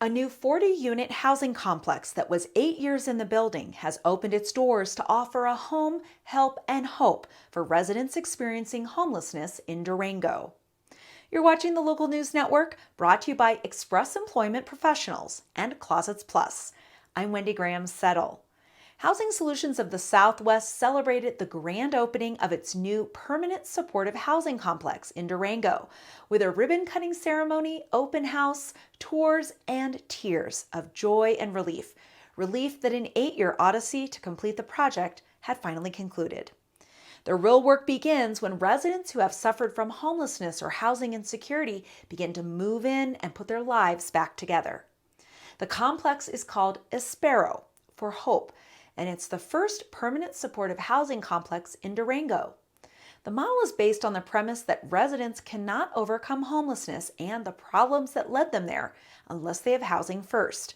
A new 40-unit housing complex that was 8 years in the building has opened its doors to offer a home, help, and hope for residents experiencing homelessness in Durango. You're watching the Local News Network, brought to you by Express Employment Professionals and Closets Plus. I'm Wendy Graham-Settle. Housing Solutions of the Southwest celebrated the grand opening of its new permanent supportive housing complex in Durango with a ribbon-cutting ceremony, open house, tours, and tears of joy and relief. Relief that an 8-year odyssey to complete the project had finally concluded. The real work begins when residents who have suffered from homelessness or housing insecurity begin to move in and put their lives back together. The complex is called Espero, for hope, and it's the first permanent supportive housing complex in Durango. The model is based on the premise that residents cannot overcome homelessness and the problems that led them there unless they have housing first.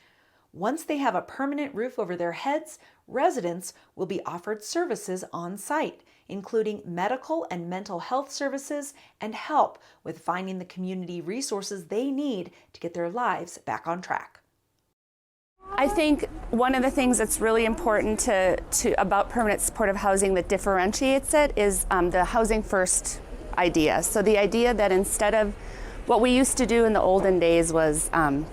Once they have a permanent roof over their heads, residents will be offered services on site, including medical and mental health services and help with finding the community resources they need to get their lives back on track. I think one of the things that's really important about permanent supportive housing that differentiates it is the housing first idea. So the idea that instead of what we used to do in the olden days was, and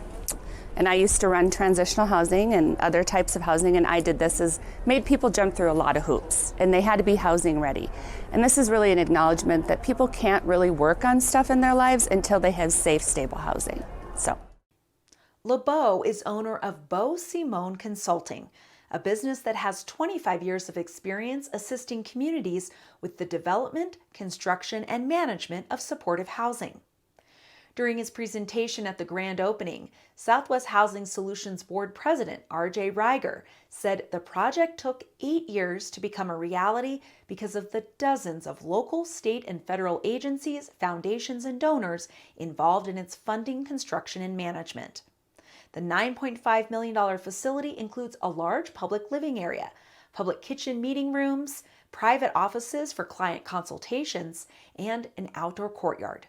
I used to run transitional housing and other types of housing, and I did this, is made people jump through a lot of hoops, and they had to be housing ready. And this is really an acknowledgement that people can't really work on stuff in their lives until they have safe, stable housing. LeBeau is owner of Beaux-Simone Consulting, a business that has 25 years of experience assisting communities with the development, construction, and management of supportive housing. During his presentation at the grand opening, Southwest Housing Solutions Board President R.J. Reiger said the project took 8 years to become a reality because of the dozens of local, state, and federal agencies, foundations, and donors involved in its funding, construction, and management. The $9.5 million facility includes a large public living area, public kitchen meeting rooms, private offices for client consultations, and an outdoor courtyard.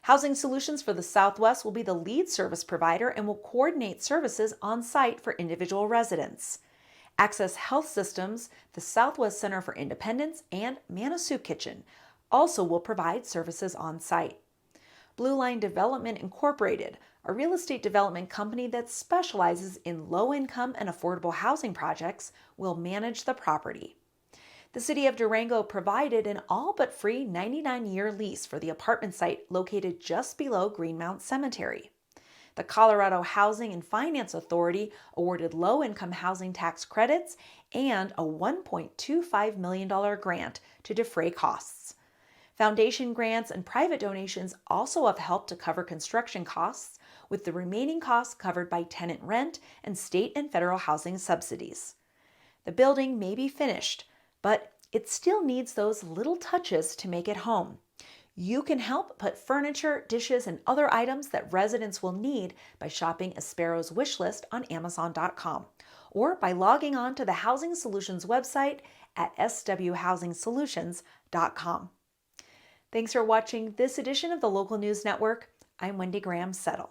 Housing Solutions for the Southwest will be the lead service provider and will coordinate services on site for individual residents. Access Health Systems, the Southwest Center for Independence, and Manna Soup Kitchen also will provide services on site. Blue Line Development Incorporated, a real estate development company that specializes in low-income and affordable housing projects, will manage the property. The City of Durango provided an all but free 99-year lease for the apartment site located just below Greenmount Cemetery. The Colorado Housing and Finance Authority awarded low-income housing tax credits and a $1.25 million grant to defray costs. Foundation grants and private donations also have helped to cover construction costs, with the remaining costs covered by tenant rent and state and federal housing subsidies. The building may be finished, but it still needs those little touches to make it home. You can help put furniture, dishes, and other items that residents will need by shopping Espero's wish list on Amazon.com or by logging on to the Housing Solutions website at swhousingsolutions.com. Thanks for watching this edition of the Local News Network. I'm Wendy Graham-Settle.